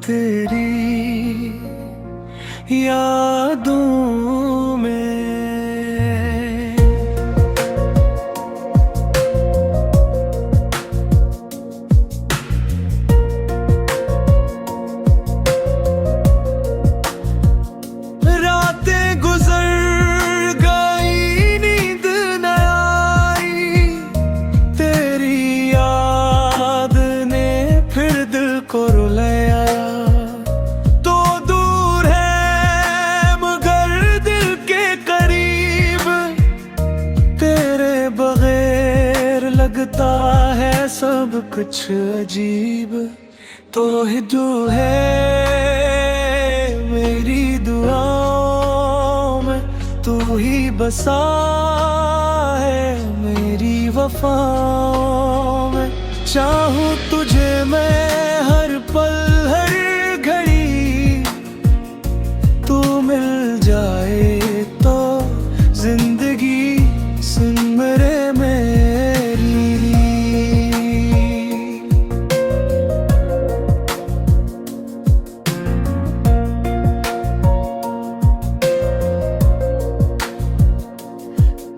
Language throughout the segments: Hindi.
तेरी यादों में। रातें गुजर गई, नींद न आई, तेरी याद ने फिर दिल को रुलाया। तो दूर है मगर दिल के करीब, तेरे बगैर लगता है सब कुछ अजीब। तो ही तू है मेरी दुआओं में, तू ही बसा है मेरी वफाओं में। चाहूं तुझे मैं हर पल हर घड़ी, तू मिल जाए तो जिंदगी सुन मेरे मेरी।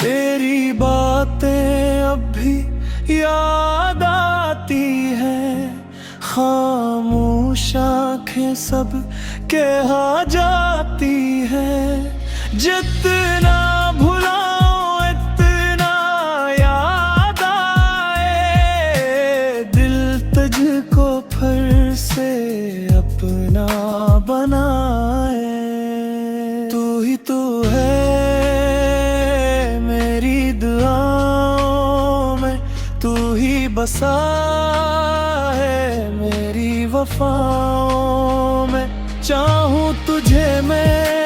तेरी बातें अब भी याद आती हैं, खामोश आँखें सब कहा जाती है। जितना भुलाओ इतना याद आए, दिल तुझको फिर से अपना बनाए। तू ही तू है मेरी दुआओं में, तू ही बसा है मेरी वफाओं में। चाहूं तुझे मैं